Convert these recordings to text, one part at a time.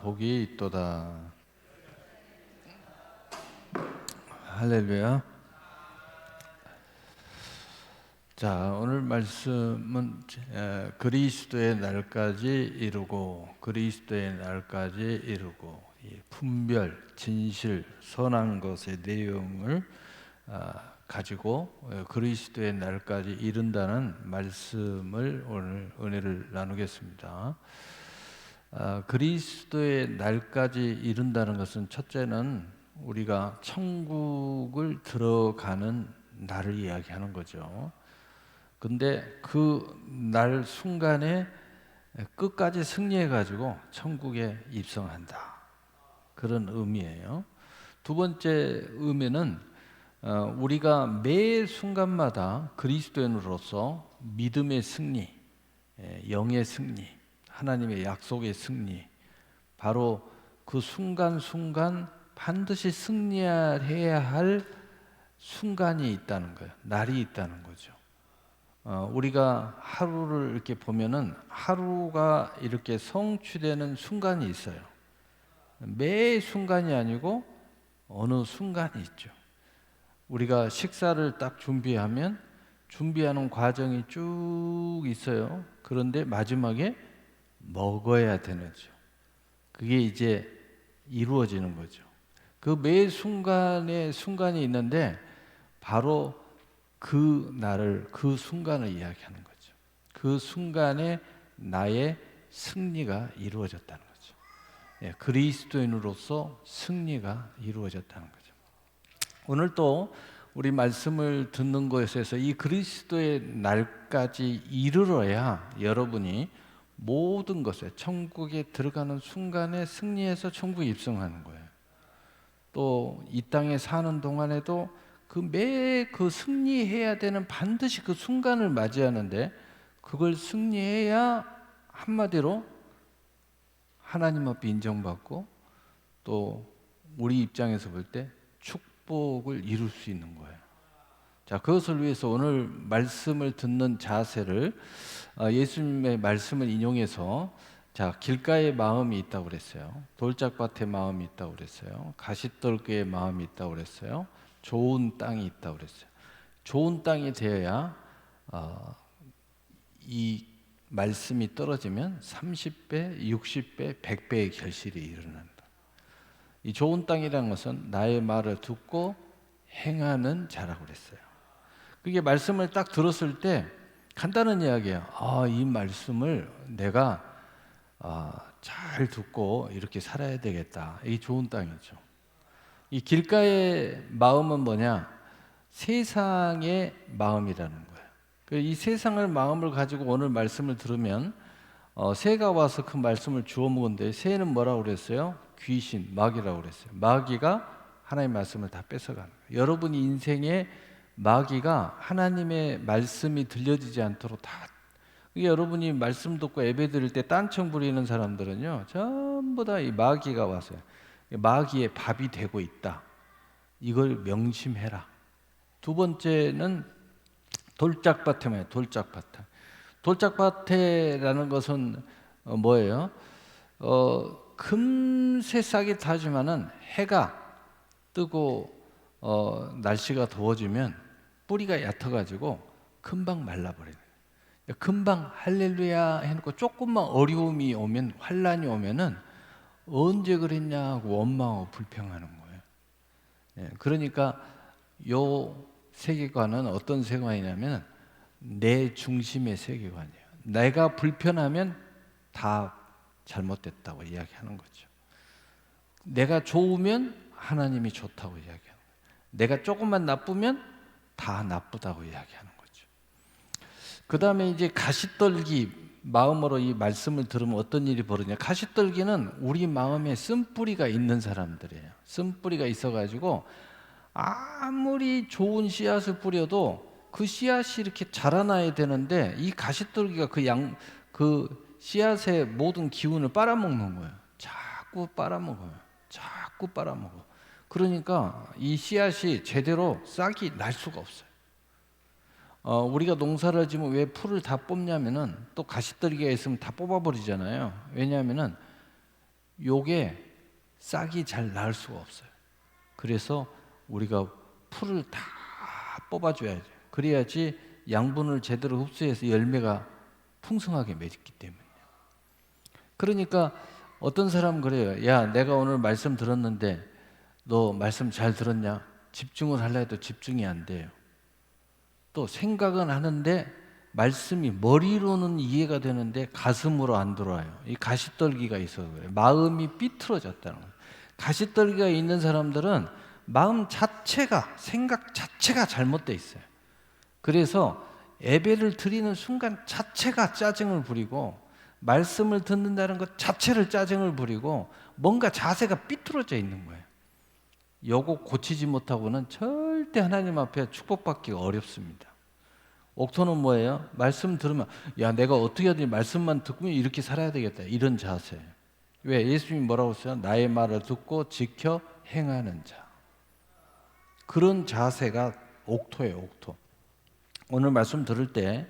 복이 있도다. 할렐루야. 자, 오늘 말씀은 그리스도의 날까지 이루고 그리스도의 날까지 이루고 이 분별, 진실, 선한 것의 내용을 가지고 그리스도의 날까지 이룬다는 말씀을 오늘 은혜를 나누겠습니다. 그리스도의 날까지 이룬다는 것은 첫째는 우리가 천국을 들어가는 날을 이야기하는 거죠. 근데 그 날 순간에 끝까지 승리해 가지고 천국에 입성한다, 그런 의미예요. 두 번째 의미는 우리가 매 순간마다 그리스도인으로서 믿음의 승리, 영의 승리, 하나님의 약속의 승리, 바로 그 순간순간 반드시 승리해야 할 순간이 있다는 거예요. 날이 있다는 거죠. 우리가 하루를 이렇게 보면은 하루가 이렇게 성취되는 순간이 있어요. 매 순간이 아니고 어느 순간이 있죠. 우리가 식사를 딱 준비하면 준비하는 과정이 쭉 있어요. 그런데 마지막에 먹어야 되는죠. 그게 이제 이루어지는 거죠. 그 매 순간에 순간이 있는데 바로 그 날을, 그 순간을 이야기하는 거죠. 그 순간에 나의 승리가 이루어졌다는 거죠. 그리스도인으로서 승리가 이루어졌다는 거죠. 오늘 또 우리 말씀을 듣는 것에서 이 그리스도의 날까지 이르러야 여러분이 모든 것에 천국에 들어가는 순간에 승리해서 천국에 입성하는 거예요. 또 이 땅에 사는 동안에도 그 승리해야 되는 반드시 그 순간을 맞이하는데 그걸 승리해야 한마디로 하나님 앞에 인정받고 또 우리 입장에서 볼 때 축복을 이룰 수 있는 거예요. 자, 그것을 위해서 오늘 말씀을 듣는 자세를 예수님의 말씀을 인용해서, 자, 길가의 마음이 있다고 그랬어요. 돌짝밭의 마음이 있다고 그랬어요. 가시떨기의 마음이 있다고 그랬어요. 좋은 땅이 있다고 그랬어요. 좋은 땅이 되어야 이 말씀이 떨어지면 30배, 60배, 100배의 결실이 일어난다. 이 좋은 땅이라는 것은 나의 말을 듣고 행하는 자라고 그랬어요. 그게 말씀을 딱 들었을 때 간단한 이야기예요. 이 말씀을 내가 잘 듣고 이렇게 살아야 되겠다. 이게 좋은 땅이죠. 이 길가의 마음은 뭐냐? 세상의 마음이라는 거예요. 이 세상의 마음을 가지고 오늘 말씀을 들으면 새가 와서 그 말씀을 주워 먹은데, 새는 뭐라고 그랬어요? 귀신, 마귀라고 그랬어요. 마귀가 하나님의 말씀을 다 뺏어가는 거예요. 여러분 인생에 마귀가 하나님의 말씀이 들려지지 않도록 다, 여러분이 말씀 듣고 예배 드릴 때 딴청 부리는 사람들은요, 전부 다 이 마귀가 와서요. 마귀의 밥이 되고 있다. 이걸 명심해라. 두 번째는 돌짝밭에 말이에요. 돌짝밭에. 돌짝밭에라는 것은 뭐예요? 금세 싹이 타지만은 해가 뜨고 날씨가 더워지면 뿌리가 얕아가지고 금방 말라버려요. 금방 할렐루야 해놓고 조금만 어려움이 오면, 환란이 오면은 언제 그랬냐고 원망하고 불평하는 거예요. 그러니까 요 세계관은 어떤 세계관이냐면 내 중심의 세계관이에요. 내가 불편하면 다 잘못됐다고 이야기하는 거죠. 내가 좋으면 하나님이 좋다고 이야기하는 거예요. 내가 조금만 나쁘면 다 나쁘다고 이야기하는 거죠. 그 다음에 이제 가시떨기 마음으로 이 말씀을 들으면 어떤 일이 벌어지냐? 가시떨기는 우리 마음에 쓴뿌리가 있는 사람들이에요. 쓴뿌리가 있어가지고 아무리 좋은 씨앗을 뿌려도 그 씨앗이 이렇게 자라나야 되는데 이 가시떨기가 그 씨앗의 모든 기운을 빨아먹는 거예요. 자꾸 빨아먹어요. 자꾸 빨아먹어. 그러니까 이 씨앗이 제대로 싹이 날 수가 없어요. 우리가 농사를 지면 왜 풀을 다 뽑냐면은 또 가시떨기가 있으면 다 뽑아버리잖아요. 왜냐하면은 요게 싹이 잘 나을 수가 없어요. 그래서 우리가 풀을 다 뽑아줘야죠. 그래야지 양분을 제대로 흡수해서 열매가 풍성하게 맺기 때문에. 그러니까 어떤 사람은 그래요. 야, 내가 오늘 말씀 들었는데 너 말씀 잘 들었냐? 집중을 하려 해도 집중이 안 돼요. 또 생각은 하는데 말씀이 머리로는 이해가 되는데 가슴으로 안 들어와요. 이 가시떨기가 있어서 그래요. 마음이 삐뚤어졌다는 거예요. 가시떨기가 있는 사람들은 마음 자체가, 생각 자체가 잘못돼 있어요. 그래서 예배를 드리는 순간 자체가 짜증을 부리고 말씀을 듣는다는 것 자체를 짜증을 부리고 뭔가 자세가 삐뚤어져 있는 거예요. 요거 고치지 못하고는 절대 하나님 앞에 축복받기가 어렵습니다. 옥토는 뭐예요? 말씀 들으면 야, 내가 어떻게 해야 되지? 말씀만 듣고 이렇게 살아야 되겠다, 이런 자세. 왜? 예수님이 뭐라고 했어요? 나의 말을 듣고 지켜 행하는 자. 그런 자세가 옥토예요. 옥토. 오늘 말씀 들을 때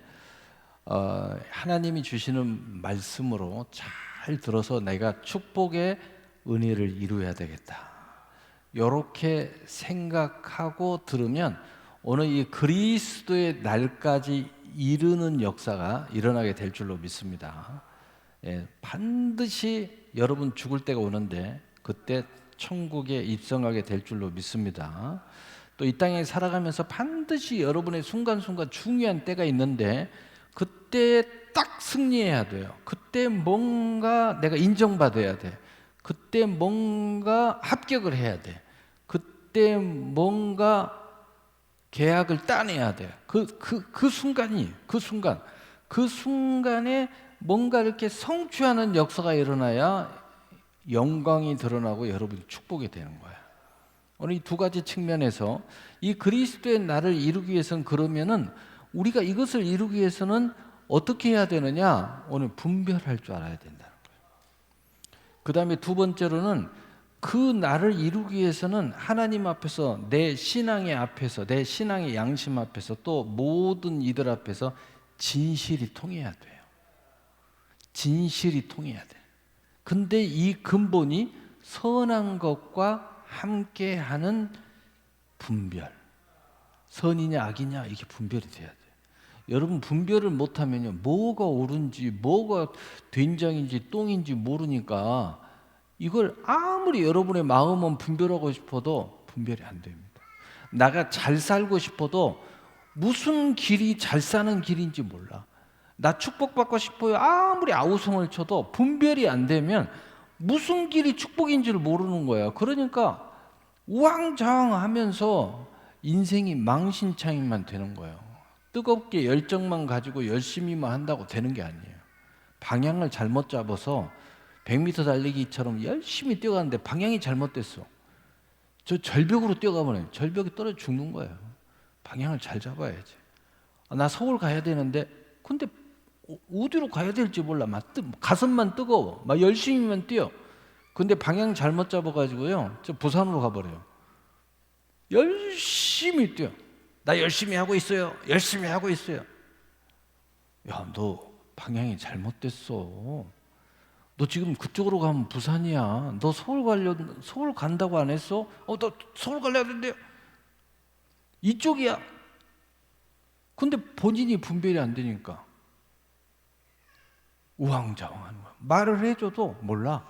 하나님이 주시는 말씀으로 잘 들어서 내가 축복의 은혜를 이루어야 되겠다, 이렇게 생각하고 들으면 오늘 이 그리스도의 날까지 이르는 역사가 일어나게 될 줄로 믿습니다. 예, 반드시 여러분 죽을 때가 오는데 그때 천국에 입성하게 될 줄로 믿습니다. 또 이 땅에 살아가면서 반드시 여러분의 순간순간 중요한 때가 있는데 그때 딱 승리해야 돼요. 그때 뭔가 내가 인정받아야 돼. 그때 뭔가 합격을 해야 돼. 그때 뭔가 계약을 따내야 돼. 그 순간에 뭔가 이렇게 성취하는 역사가 일어나야 영광이 드러나고 여러분이 축복이 되는 거야. 오늘 이 두 가지 측면에서 이 그리스도의 나를 이루기 위해서는, 그러면은 우리가 이것을 이루기 위해서는 어떻게 해야 되느냐? 오늘 분별할 줄 알아야 된다는 거예요. 그 다음에 두 번째로는 그 나를 이루기 위해서는 하나님 앞에서, 내 신앙의 앞에서, 내 신앙의 양심 앞에서, 또 모든 이들 앞에서 진실이 통해야 돼요. 진실이 통해야 돼. 근데 이 근본이 선한 것과 함께하는 분별. 선이냐 악이냐, 이게 분별이 돼야 돼요. 여러분 분별을 못하면요, 뭐가 옳은지 뭐가 된장인지 똥인지 모르니까 이걸 아무리 여러분의 마음은 분별하고 싶어도 분별이 안 됩니다. 나가 잘 살고 싶어도 무슨 길이 잘 사는 길인지 몰라. 나 축복받고 싶어요. 아무리 아우성을 쳐도 분별이 안 되면 무슨 길이 축복인지를 모르는 거예요. 그러니까 우왕좌왕하면서 인생이 망신창이만 되는 거예요. 뜨겁게 열정만 가지고 열심히만 한다고 되는 게 아니에요. 방향을 잘못 잡아서 100m 달리기처럼 열심히 뛰어가는데 방향이 잘못됐어. 저 절벽으로 뛰어가면 절벽에 떨어져 죽는 거예요. 방향을 잘 잡아야지. 나 서울 가야 되는데 근데 어디로 가야 될지 몰라. 가슴만 뜨거워. 막 열심히만 뛰어. 근데 방향 잘못 잡아가지고요, 저 부산으로 가버려요. 열심히 뛰어. 나 열심히 하고 있어요. 열심히 하고 있어요. 야, 너 방향이 잘못됐어. 너 지금 그쪽으로 가면 부산이야. 너 서울 간다고 안 했어? 너 서울 가려야 된대요. 이쪽이야. 근데 본인이 분별이 안 되니까 우왕좌왕하는 거야. 말을 해줘도 몰라.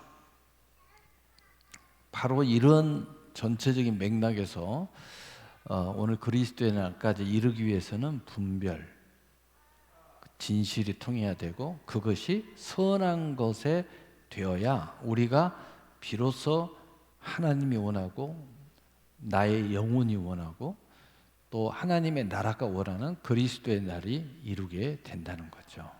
바로 이런 전체적인 맥락에서 오늘 그리스도의 날까지 이르기 위해서는 분별, 진실이 통해야 되고 그것이 선한 것에 되어야 우리가 비로소 하나님이 원하고 나의 영혼이 원하고 또 하나님의 나라가 원하는 그리스도의 날이 이루게 된다는 거죠.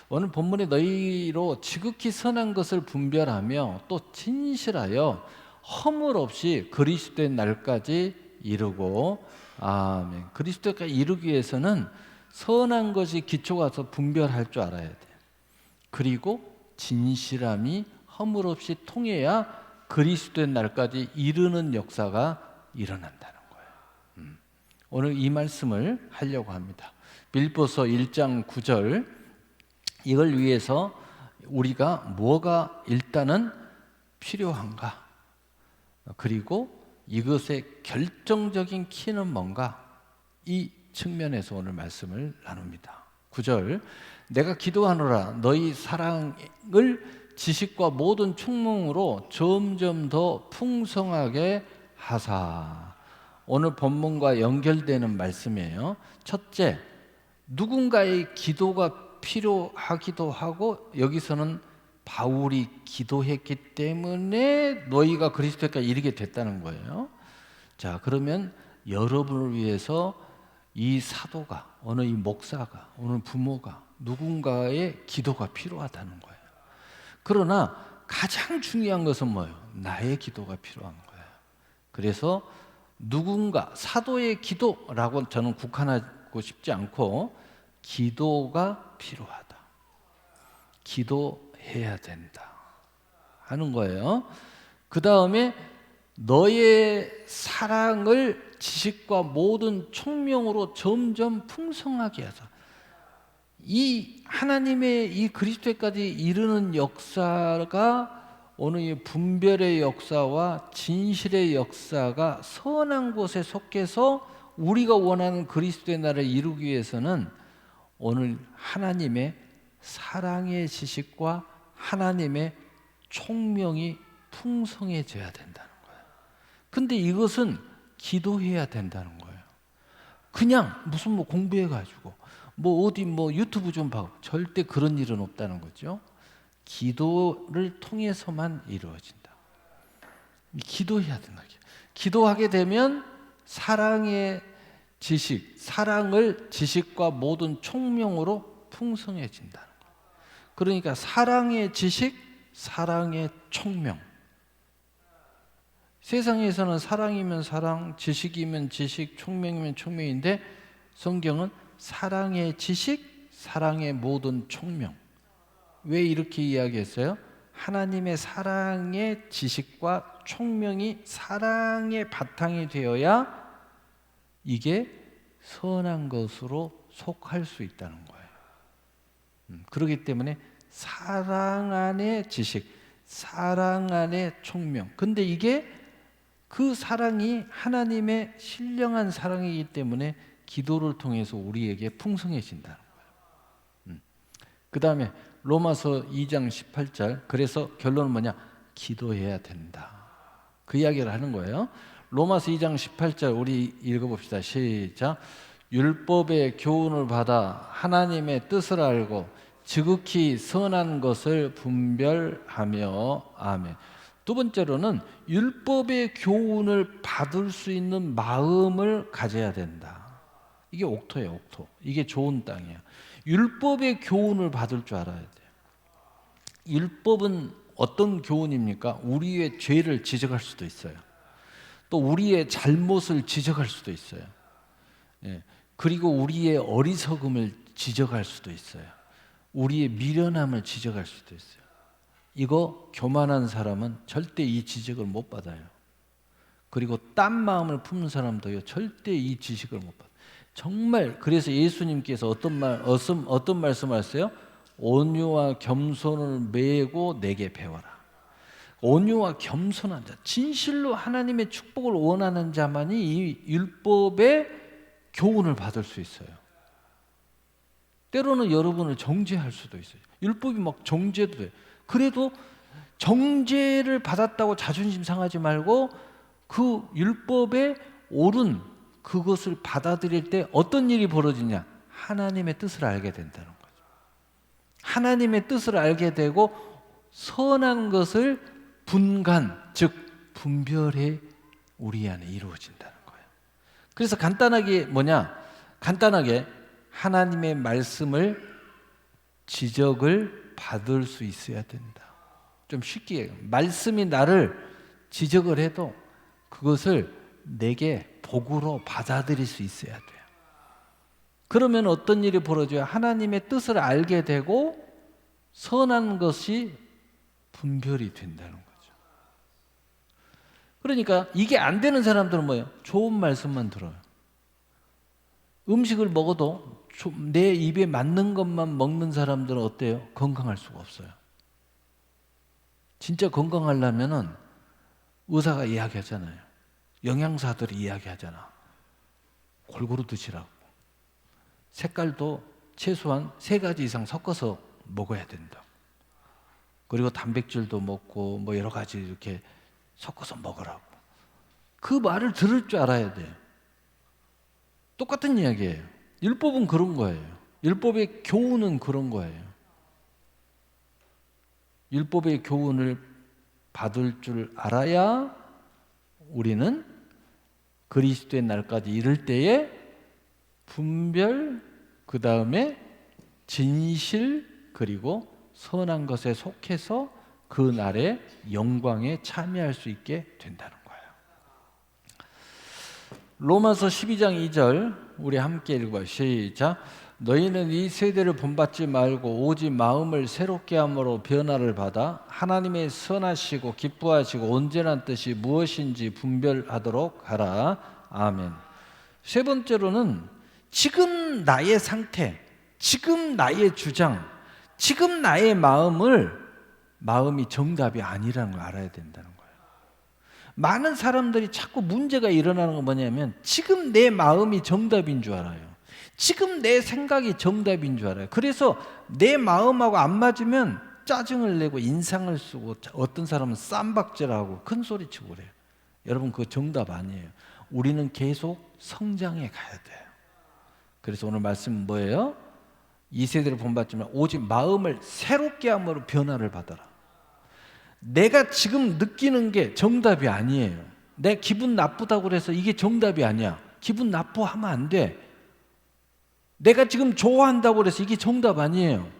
오늘 본문에 너희로 지극히 선한 것을 분별하며 또 진실하여 허물 없이 그리스도의 날까지 이루고, 아멘. 그리스도까지 이루기 위해서는 선한 것이 기초가 서 분별할 줄 알아야 돼. 그리고 진실함이 허물 없이 통해야 그리스도의 날까지 이르는 역사가 일어난다는 거예요. 오늘 이 말씀을 하려고 합니다. 빌립보서 1장 9절, 이걸 위해서 우리가 뭐가 일단은 필요한가? 그리고 이것의 결정적인 키는 뭔가? 이 측면에서 오늘 말씀을 나눕니다. 9절, 내가 기도하노라 너희 사랑을 지식과 모든 충만으로 점점 더 풍성하게 하사. 오늘 본문과 연결되는 말씀이에요. 첫째, 누군가의 기도가 필요하기도 하고, 여기서는 바울이 기도했기 때문에 너희가 그리스도까지 이르게 됐다는 거예요. 자, 그러면 여러분을 위해서 이 사도가, 어느 이 목사가, 어느 부모가 누군가의 기도가 필요하다는 거예요. 그러나 가장 중요한 것은 뭐예요? 나의 기도가 필요한 거예요. 그래서 누군가 사도의 기도라고 저는 국한하고 싶지 않고, 기도가 필요하다, 기도해야 된다 하는 거예요. 그 다음에 너의 사랑을 지식과 모든 총명으로 점점 풍성하게 하자. 이 하나님의 이 그리스도까지 이르는 역사가, 오늘 이 분별의 역사와 진실의 역사가 선한 곳에 속해서 우리가 원하는 그리스도의 나라를 이루기 위해서는 오늘 하나님의 사랑의 지식과 하나님의 총명이 풍성해져야 된다는 거예요. 근데 이것은 기도해야 된다는 거예요. 그냥 무슨 뭐 공부해가지고 뭐 어디 뭐 유튜브 좀 봐고, 절대 그런 일은 없다는 거죠. 기도를 통해서만 이루어진다. 기도해야 된다. 기도하게 되면 사랑의 지식, 사랑을 지식과 모든 총명으로 풍성해진다는 거예요. 그러니까 사랑의 지식, 사랑의 총명. 세상에서는 사랑이면 사랑, 지식이면 지식, 총명이면 총명인데, 성경은 사랑의 지식, 사랑의 모든 총명. 왜 이렇게 이야기했어요? 하나님의 사랑의 지식과 총명이 사랑의 바탕이 되어야 이게 선한 것으로 속할 수 있다는 거예요. 그렇기 때문에 사랑 안에 지식, 사랑 안에 총명. 근데 이게 그 사랑이 하나님의 신령한 사랑이기 때문에 기도를 통해서 우리에게 풍성해진다는 거예요. 그 다음에 로마서 2장 18절, 그래서 결론은 뭐냐? 기도해야 된다. 그 이야기를 하는 거예요. 로마서 2장 18절 우리 읽어봅시다. 시작. 율법의 교훈을 받아 하나님의 뜻을 알고 지극히 선한 것을 분별하며. 아멘. 두 번째로는 율법의 교훈을 받을 수 있는 마음을 가져야 된다. 이게 옥토예요, 옥토. 이게 좋은 땅이에요. 율법의 교훈을 받을 줄 알아야 돼요. 율법은 어떤 교훈입니까? 우리의 죄를 지적할 수도 있어요. 또 우리의 잘못을 지적할 수도 있어요. 예. 그리고 우리의 어리석음을 지적할 수도 있어요. 우리의 미련함을 지적할 수도 있어요. 이거 교만한 사람은 절대 이 지적을 못 받아요. 그리고 딴 마음을 품는 사람도요, 절대 이 지식을 못 받아요. 정말 그래서 예수님께서 어떤 말씀하셨어요? 온유와 겸손을 메고 내게 배워라. 온유와 겸손한 자, 진실로 하나님의 축복을 원하는 자만이 이 율법의 교훈을 받을 수 있어요. 때로는 여러분을 정죄할 수도 있어요. 율법이 막 정죄도 돼요. 그래도 정죄를 받았다고 자존심 상하지 말고 그 율법의 옳은 그것을 받아들일 때 어떤 일이 벌어지냐? 하나님의 뜻을 알게 된다는 거죠. 하나님의 뜻을 알게 되고 선한 것을 분간, 즉 분별해 우리 안에 이루어진다는 거예요. 그래서 간단하게 뭐냐? 간단하게 하나님의 말씀을 지적을 받을 수 있어야 된다. 좀 쉽게 해요. 말씀이 나를 지적을 해도 그것을 내게 복으로 받아들일 수 있어야 돼요. 그러면 어떤 일이 벌어져요? 하나님의 뜻을 알게 되고 선한 것이 분별이 된다는 거죠. 그러니까 이게 안 되는 사람들은 뭐예요? 좋은 말씀만 들어요. 음식을 먹어도 내 입에 맞는 것만 먹는 사람들은 어때요? 건강할 수가 없어요. 진짜 건강하려면은 의사가 이야기하잖아요. 영양사들이 이야기하잖아. 골고루 드시라고. 색깔도 최소한 3가지 이상 섞어서 먹어야 된다. 그리고 단백질도 먹고 뭐 여러 가지 이렇게 섞어서 먹으라고. 그 말을 들을 줄 알아야 돼요. 똑같은 이야기예요. 율법은 그런 거예요. 율법의 교훈은 그런 거예요. 율법의 교훈을 받을 줄 알아야 우리는 그리스도의 날까지 이를 때에 분별, 그 다음에 진실, 그리고 선한 것에 속해서 그 날의 영광에 참여할 수 있게 된다는 거예요. 로마서 12장 2절 우리 함께 읽어봐요. 시작. 너희는 이 세대를 본받지 말고 오직 마음을 새롭게 함으로 변화를 받아 하나님의 선하시고 기뻐하시고 온전한 뜻이 무엇인지 분별하도록 하라. 아멘. 세 번째로는 지금 나의 상태, 지금 나의 주장, 지금 나의 마음이 정답이 아니라는 걸 알아야 된다는 거예요. 많은 사람들이 자꾸 문제가 일어나는 건 뭐냐면 지금 내 마음이 정답인 줄 알아요. 지금 내 생각이 정답인 줄 알아요. 그래서 내 마음하고 안 맞으면 짜증을 내고 인상을 쓰고 어떤 사람은 쌈박질하고 큰 소리 치고 그래요. 여러분 그거 정답 아니에요. 우리는 계속 성장해 가야 돼요. 그래서 오늘 말씀은 뭐예요? 이 세대를 본받지만 오직 마음을 새롭게 함으로 변화를 받아라. 내가 지금 느끼는 게 정답이 아니에요. 내 기분 나쁘다고 그래서 이게 정답이 아니야. 기분 나쁘하면 안 돼. 내가 지금 좋아한다고 그래서 이게 정답 아니에요.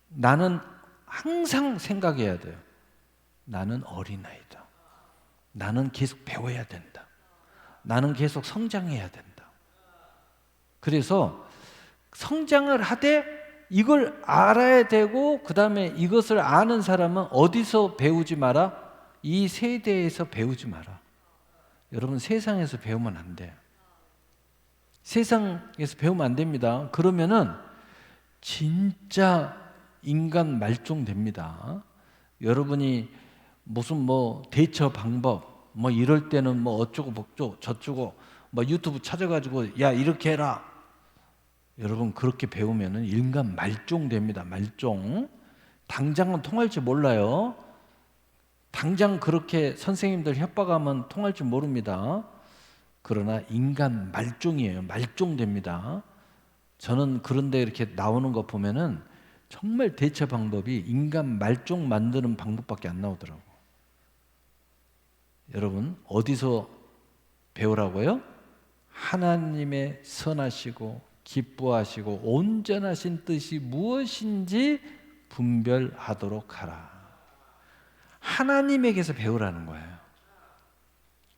나는 항상 생각해야 돼요. 나는 어린아이다. 나는 계속 배워야 된다. 나는 계속 성장해야 된다. 그래서 성장을 하되 이걸 알아야 되고 그 다음에 이것을 아는 사람은 어디서 배우지 마라? 이 세대에서 배우지 마라. 여러분 세상에서 배우면 안 돼요. 세상에서 배우면 안 됩니다. 그러면은 진짜 인간 말종됩니다. 여러분이 무슨 뭐 대처 방법 뭐 이럴 때는 뭐 어쩌고 저쩌고 뭐 유튜브 찾아가지고 야 이렇게 해라. 여러분 그렇게 배우면은 인간 말종됩니다. 말종. 당장은 통할지 몰라요. 당장 그렇게 선생님들 협박하면 통할지 모릅니다. 그러나 인간 말종이에요. 말종됩니다. 저는 그런데 이렇게 나오는 거 보면은 정말 대처 방법이 인간 말종 만드는 방법밖에 안 나오더라고. 여러분 어디서 배우라고요? 하나님의 선하시고 기뻐하시고 온전하신 뜻이 무엇인지 분별하도록 하라. 하나님에게서 배우라는 거예요.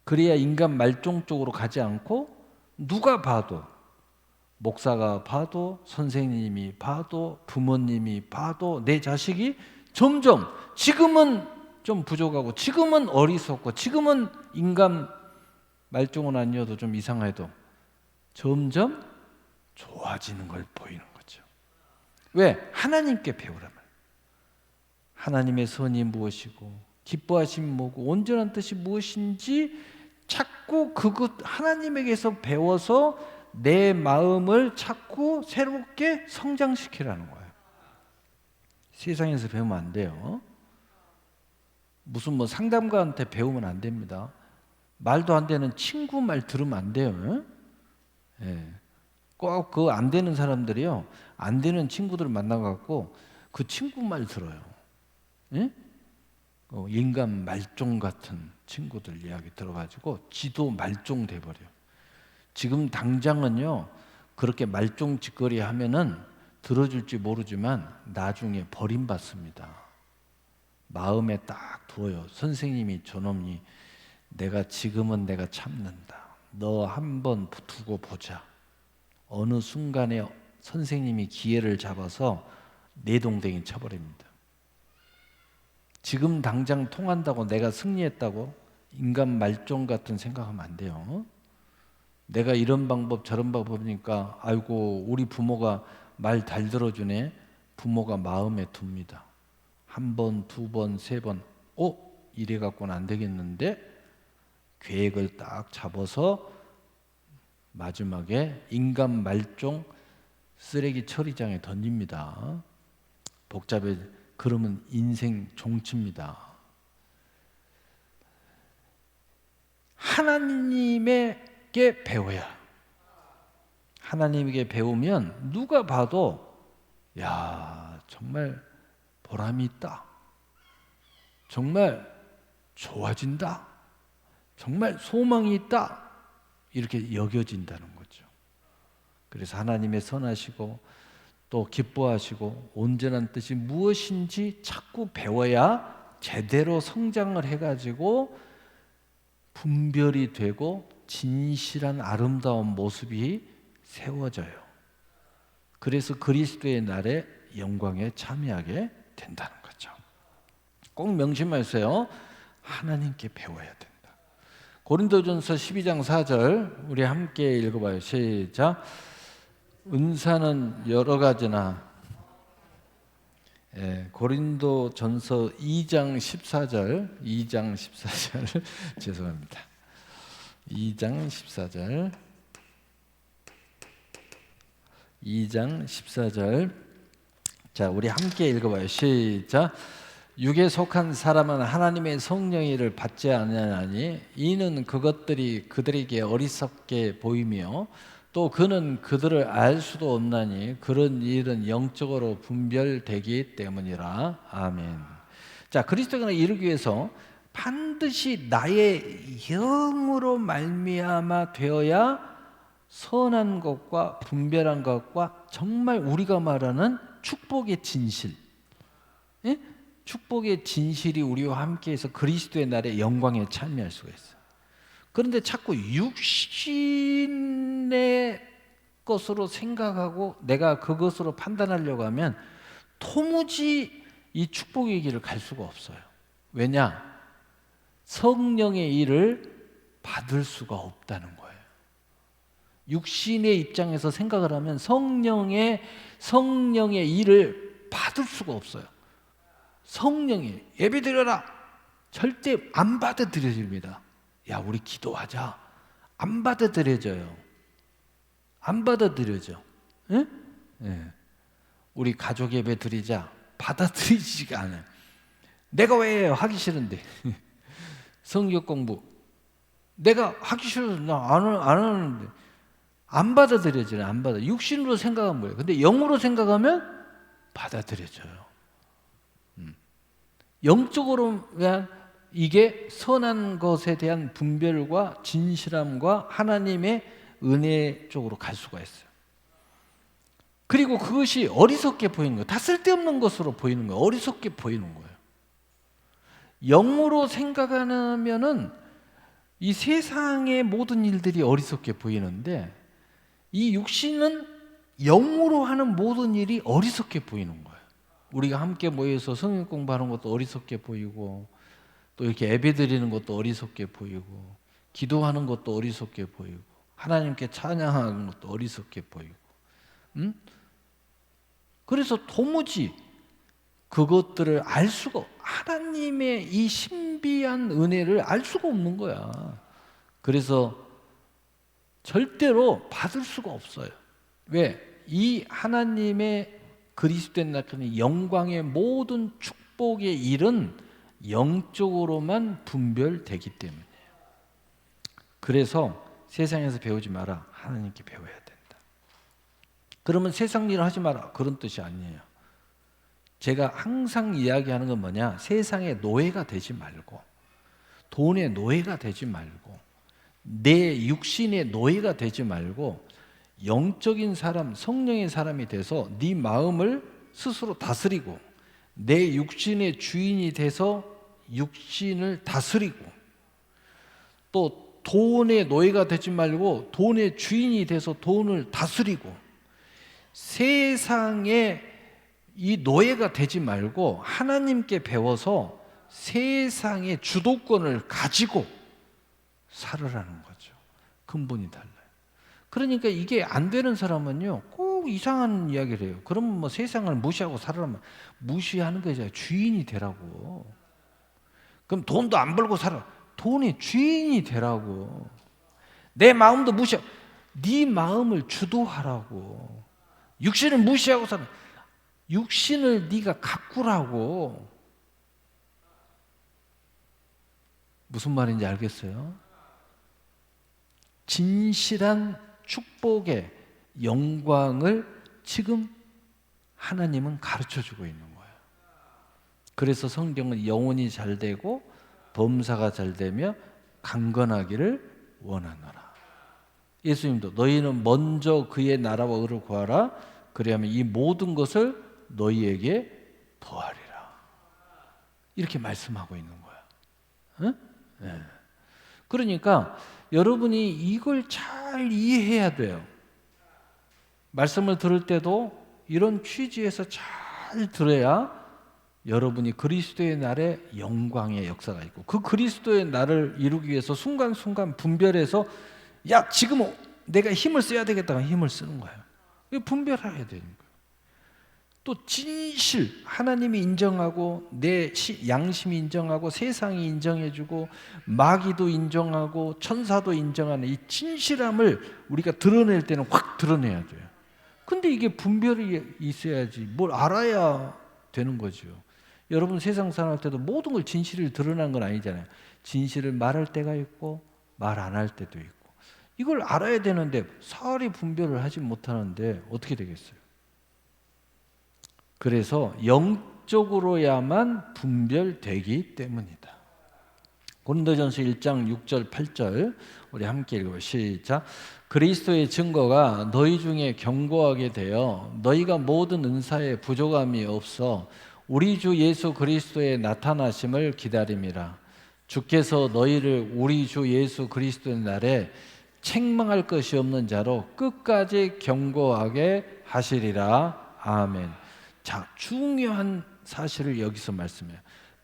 그래야 인간 말종 쪽으로 가지 않고 누가 봐도 목사가 봐도 선생님이 봐도 부모님이 봐도 내 자식이 점점 지금은 좀 부족하고 지금은 어리석고 지금은 인간 말종은 아니어도 좀 이상해도 점점 좋아지는 걸 보이는 거죠. 왜? 하나님께 배우라면. 하나님의 선이 무엇이고 기뻐하심이 뭐고 온전한 뜻이 무엇인지 자꾸 그것 하나님에게서 배워서 내 마음을 자꾸 새롭게 성장시키라는 거예요. 세상에서 배우면 안 돼요. 무슨 뭐 상담가한테 배우면 안 됩니다. 말도 안 되는 친구 말 들으면 안 돼요. 예. 꼭 그 안 되는 사람들이요, 안 되는 친구들을 만나갖고 그 친구 말 들어요. 예? 인간 말종 같은 친구들 이야기 들어가지고 지도 말종 돼버려. 지금 당장은요 그렇게 말종 짓거리 하면은 들어줄지 모르지만 나중에 버림받습니다. 마음에 딱 두어요. 선생님이 저놈이 지금은 내가 참는다. 너 한번 두고 보자. 어느 순간에 선생님이 기회를 잡아서 내동댕이 쳐버립니다. 지금 당장 통한다고 내가 승리했다고 인간 말종 같은 생각하면 안 돼요. 내가 이런 방법 저런 방법이니까 아이고 우리 부모가 말 잘 들어주네. 부모가 마음에 둡니다. 한 번, 두 번, 세 번, 이래 갖고는 안 되겠는데 계획을 딱 잡아서 마지막에 인간 말종 쓰레기 처리장에 던집니다. 복잡해. 그러면 인생 종치입니다. 하나님에게 배워야. 하나님에게 배우면 누가 봐도 야, 정말 보람이 있다. 정말 좋아진다. 정말 소망이 있다. 이렇게 여겨진다는 거죠. 그래서 하나님의 선하시고 또 기뻐하시고 온전한 뜻이 무엇인지 자꾸 배워야 제대로 성장을 해가지고 분별이 되고 진실한 아름다운 모습이 세워져요. 그래서 그리스도의 날에 영광에 참여하게 된다는 거죠. 꼭 명심하세요. 하나님께 배워야 된다. 고린도전서 12장 4절 우리 함께 읽어봐요. 시작. 은사는 여러 가지나 고린도전서 2장 14절 2장 14절 죄송합니다. 2장 14절 2장 14절 자 우리 함께 읽어봐요. 시작. 육에 속한 사람은 하나님의 성령의 일을 받지 아니하나니 이는 그것들이 그들에게 어리석게 보이며 또 그는 그들을 알 수도 없나니 그런 일은 영적으로 분별되기 때문이라. 아멘. 자, 그리스도가 이루기 위해서 반드시 나의 영으로 말미암아 되어야 선한 것과 분별한 것과 정말 우리가 말하는 축복의 진실, 예? 축복의 진실이 우리와 함께해서 그리스도의 날에 영광에 참여할 수가 있어요. 그런데 자꾸 육신의 것으로 생각하고 내가 그것으로 판단하려고 하면 도무지 이 축복의 길을 갈 수가 없어요. 왜냐? 성령의 일을 받을 수가 없다는 거예요. 육신의 입장에서 생각을 하면 성령의 일을 받을 수가 없어요. 성령이 예배드려라. 절대 안 받아들여집니다. 야, 우리 기도하자. 안 받아들여져요. 안 받아들여져. 예? 예. 우리 가족 예배 드리자. 받아들이지가 않아요. 내가 왜 하기 싫은데. 성경 공부. 내가 하기 싫어서 나 안 하는데. 안 받아들여져요. 안 받아. 육신으로 생각하면 뭐예요? 근데 영으로 생각하면 받아들여져요. 영적으로 그냥 이게 선한 것에 대한 분별과 진실함과 하나님의 은혜 쪽으로 갈 수가 있어요. 그리고 그것이 어리석게 보이는 거예요. 다 쓸데없는 것으로 보이는 거예요. 어리석게 보이는 거예요. 영으로 생각하면은 이 세상의 모든 일들이 어리석게 보이는데 이 육신은 영으로 하는 모든 일이 어리석게 보이는 거예요. 우리가 함께 모여서 성경 공부하는 것도 어리석게 보이고 또 이렇게 예배 드리는 것도 어리석게 보이고 기도하는 것도 어리석게 보이고 하나님께 찬양하는 것도 어리석게 보이고 그래서 도무지 그것들을 알 수가 하나님의 이 신비한 은혜를 알 수가 없는 거야. 그래서 절대로 받을 수가 없어요. 왜? 이 하나님의 그리스도의 나타나는 영광의 모든 축복의 일은 영적으로만 분별되기 때문이에요. 그래서 세상에서 배우지 마라. 하나님께 배워야 된다. 그러면 세상 일을 하지 마라. 그런 뜻이 아니에요. 제가 항상 이야기하는 건 뭐냐? 세상의 노예가 되지 말고 돈의 노예가 되지 말고 내 육신의 노예가 되지 말고 영적인 사람, 성령의 사람이 돼서 네 마음을 스스로 다스리고 내 육신의 주인이 돼서 육신을 다스리고 또 돈의 노예가 되지 말고 돈의 주인이 돼서 돈을 다스리고 세상에 이 노예가 되지 말고 하나님께 배워서 세상의 주도권을 가지고 살으라는 거죠. 근본이 달라요. 그러니까 이게 안 되는 사람은요, 꼭 이상한 이야기를 해요. 그러면 뭐 세상을 무시하고 살아라면 무시하는 거죠. 주인이 되라고. 그럼 돈도 안 벌고 살아. 돈이 주인이 되라고. 내 마음도 무시하고 네 마음을 주도하라고. 육신을 무시하고 살아. 육신을 네가 가꾸라고. 무슨 말인지 알겠어요? 진실한 축복의 영광을 지금 하나님은 가르쳐주고 있는 거예요. 그래서 성경은 영혼이 잘 되고 범사가 잘 되며 강건하기를 원하노라. 예수님도 너희는 먼저 그의 나라와 의를 구하라. 그리하면 이 모든 것을 너희에게 더하리라. 이렇게 말씀하고 있는 거예요. 응? 네. 그러니까 여러분이 이걸 잘 이해해야 돼요. 말씀을 들을 때도 이런 취지에서 잘 들어야 여러분이 그리스도의 날에 영광의 역사가 있고, 그 그리스도의 날을 이루기 위해서 순간순간 분별해서 야 지금 내가 힘을 써야 되겠다 힘을 쓰는 거예요. 분별해야 되는 거예요. 또 진실, 하나님이 인정하고 내 양심이 인정하고 세상이 인정해주고 마귀도 인정하고 천사도 인정하는 이 진실함을 우리가 드러낼 때는 확 드러내야 돼요. 근데 이게 분별이 있어야지 뭘 알아야 되는 거죠. 여러분 세상 살아갈 때도 모든 걸 진실을 드러난 건 아니잖아요. 진실을 말할 때가 있고 말 안 할 때도 있고, 이걸 알아야 되는데 사리 분별을 하지 못하는데 어떻게 되겠어요? 그래서 영적으로야만 분별되기 때문이다. 고린도전서 1장 6절 8절 우리 함께 읽어요. 시작. 그리스도의 증거가 너희 중에 견고하게 되어 너희가 모든 은사에 부족함이 없어 우리 주 예수 그리스도의 나타나심을 기다림이라. 주께서 너희를 우리 주 예수 그리스도의 날에 책망할 것이 없는 자로 끝까지 견고하게 하시리라. 아멘. 자, 중요한 사실을 여기서 말씀해요.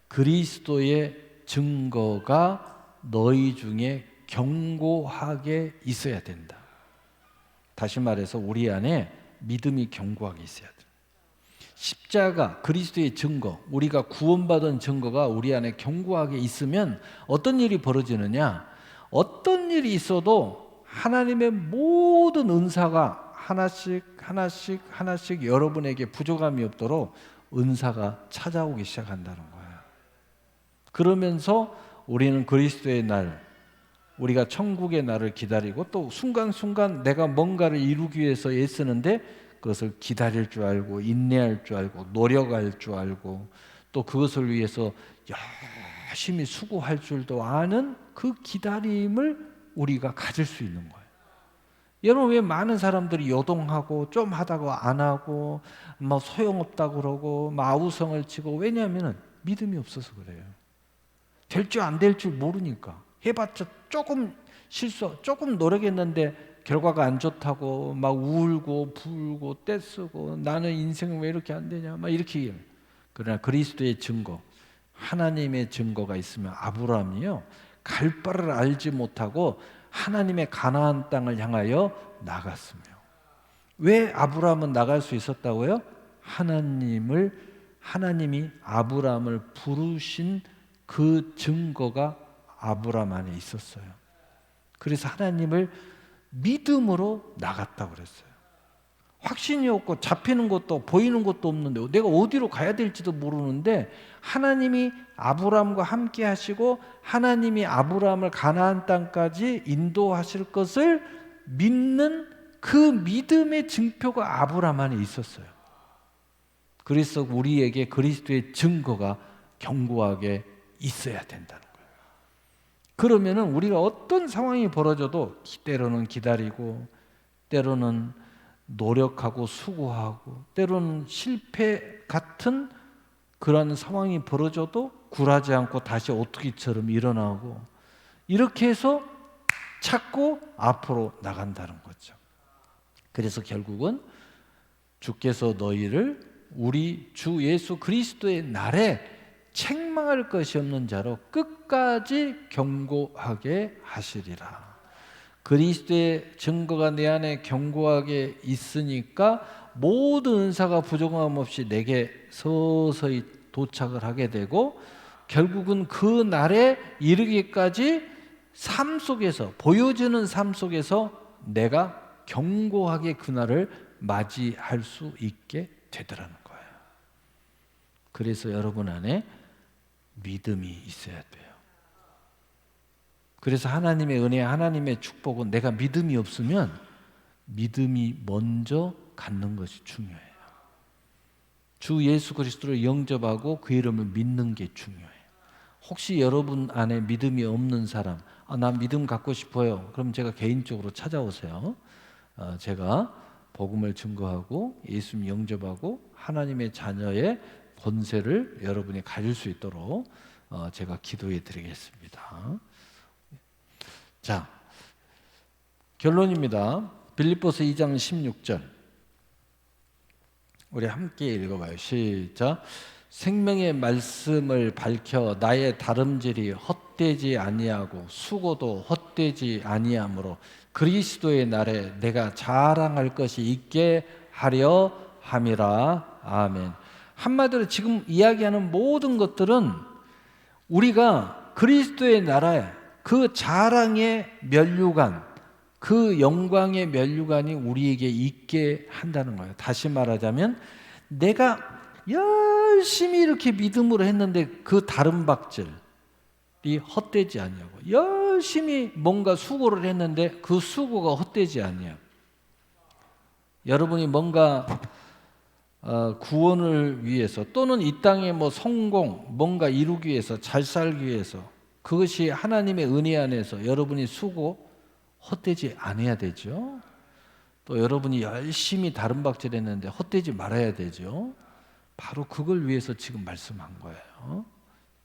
그리스도의 증거가 너희 중에 견고하게 있어야 된다. 다시 말해서 우리 안에 믿음이 견고하게 있어야 돼. 십자가, 그리스도의 증거, 우리가 구원받은 증거가 우리 안에 견고하게 있으면 어떤 일이 벌어지느냐? 어떤 일이 있어도 하나님의 모든 은사가 하나씩 여러분에게 부족함이 없도록 은사가 찾아오기 시작한다는 거예요. 그러면서 우리는 그리스도의 날, 우리가 천국의 날을 기다리고 또 순간순간 내가 뭔가를 이루기 위해서 애쓰는데 그것을 기다릴 줄 알고 인내할 줄 알고 노력할 줄 알고 또 그것을 위해서 열심히 수고할 줄도 아는 그 기다림을 우리가 가질 수 있는 거예요. 여러분 왜 많은 사람들이 요동하고 좀 하다가 안 하고 뭐 소용없다고 그러고 막 아우성을 치고, 왜냐하면 믿음이 없어서 그래요. 될 줄 안 될 줄 모르니까. 해봤자 조금 조금 노력했는데 결과가 안 좋다고 막 울고 불고 떼쓰고 나는 인생은 왜 이렇게 안 되냐 막 이렇게 얘기해요. 그러나 그리스도의 증거, 하나님의 증거가 있으면 아브라함이요 갈 바를 알지 못하고 하나님의 가나안 땅을 향하여 나갔으며. 왜 아브라함은 나갈 수 있었다고요? 하나님이 아브라함을 부르신 그 증거가 아브라함 안에 있었어요. 그래서 하나님을 믿음으로 나갔다고 그랬어요. 확신이 없고 잡히는 것도 보이는 것도 없는데 내가 어디로 가야 될지도 모르는데 하나님이 아브라함과 함께 하시고 하나님이 아브라함을 가나안 땅까지 인도하실 것을 믿는 그 믿음의 증표가 아브라함 안에 있었어요. 그래서 우리에게 그리스도의 증거가 견고하게 있어야 된다는 거예요. 그러면은 우리가 어떤 상황이 벌어져도 때로는 기다리고 때로는 노력하고 수고하고 때로는 실패 같은 그런 상황이 벌어져도 굴하지 않고 다시 오뚜기처럼 일어나고 이렇게 해서 찾고 앞으로 나간다는 거죠. 그래서 결국은 주께서 너희를 우리 주 예수 그리스도의 날에 책망할 것이 없는 자로 끝까지 견고하게 하시리라. 그리스도의 증거가 내 안에 견고하게 있으니까 모든 은사가 부족함 없이 내게 서서히 도착을 하게 되고, 결국은 그 날에 이르기까지 삶 속에서, 보여지는 삶 속에서 내가 견고하게 그날을 맞이할 수 있게 되더라는 거예요. 그래서 여러분 안에 믿음이 있어야 돼요. 그래서 하나님의 은혜, 하나님의 축복은, 내가 믿음이 없으면 믿음이 먼저 갖는 것이 중요해요. 주 예수 그리스도를 영접하고 그 이름을 믿는 게 중요해요. 혹시 여러분 안에 믿음이 없는 사람, 나 믿음 갖고 싶어요. 그럼 제가 개인적으로 찾아오세요. 제가 복음을 증거하고 예수님 영접하고 하나님의 자녀의 권세를 여러분이 가질 수 있도록 제가 기도해 드리겠습니다. 자, 결론입니다. 빌립보서 2장 16절 우리 함께 읽어봐요. 시작. 생명의 말씀을 밝혀 나의 다름질이 헛되지 아니하고 수고도 헛되지 아니하므로 그리스도의 날에 내가 자랑할 것이 있게 하려 함이라. 아멘. 한마디로 지금 이야기하는 모든 것들은 우리가 그리스도의 나라에 그 자랑의 면류관, 그 영광의 면류관이 우리에게 있게 한다는 거예요. 다시 말하자면 내가 열심히 이렇게 믿음으로 했는데 그 다름박질이 헛되지 아니하고, 열심히 뭔가 수고를 했는데 그 수고가 헛되지 아니하고, 여러분이 뭔가 구원을 위해서 또는 이 땅에 뭐 성공, 뭔가 이루기 위해서, 잘 살기 위해서, 그것이 하나님의 은혜 안에서 여러분이 수고 헛되지 않아야 되죠. 또 여러분이 열심히 다름박질했는데 헛되지 말아야 되죠. 바로 그걸 위해서 지금 말씀한 거예요.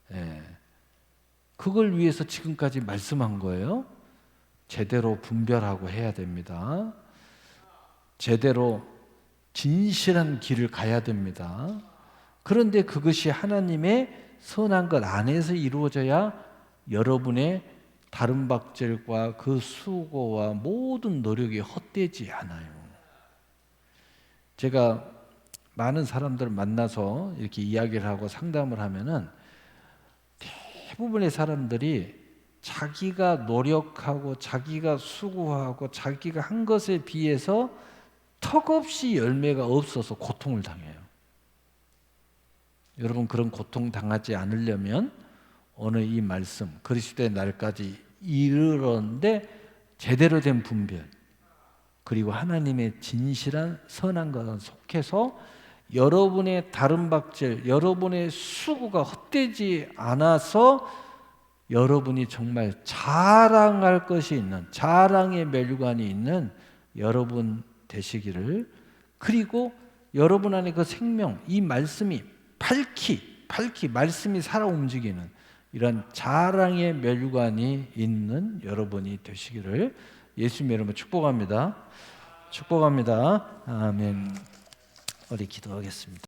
네. 그걸 위해서 지금까지 말씀한 거예요. 제대로 분별하고 해야 됩니다. 제대로 진실한 길을 가야 됩니다. 그런데 그것이 하나님의 선한 것 안에서 이루어져야 여러분의 다름박질과 그 수고와 모든 노력이 헛되지 않아요. 제가 많은 사람들을 만나서 이렇게 이야기를 하고 상담을 하면은 대부분의 사람들이 자기가 노력하고 자기가 수고하고 자기가 한 것에 비해서 턱없이 열매가 없어서 고통을 당해요. 여러분, 그런 고통 당하지 않으려면 오늘 이 말씀, 그리스도의 날까지 이르렀는데 제대로 된 분별, 그리고 하나님의 진실한 선한 것에 속해서 여러분의 다름박질, 여러분의 수고가 헛되지 않아서 여러분이 정말 자랑할 것이 있는, 자랑의 면류관이 있는 여러분 되시기를, 그리고 여러분 안에 그 생명, 이 말씀이 밝히 말씀이 살아 움직이는 이런 자랑의 면류관이 있는 여러분이 되시기를 예수님의 이름으로 축복합니다. 축복합니다. 아멘. 우리 기도하겠습니다.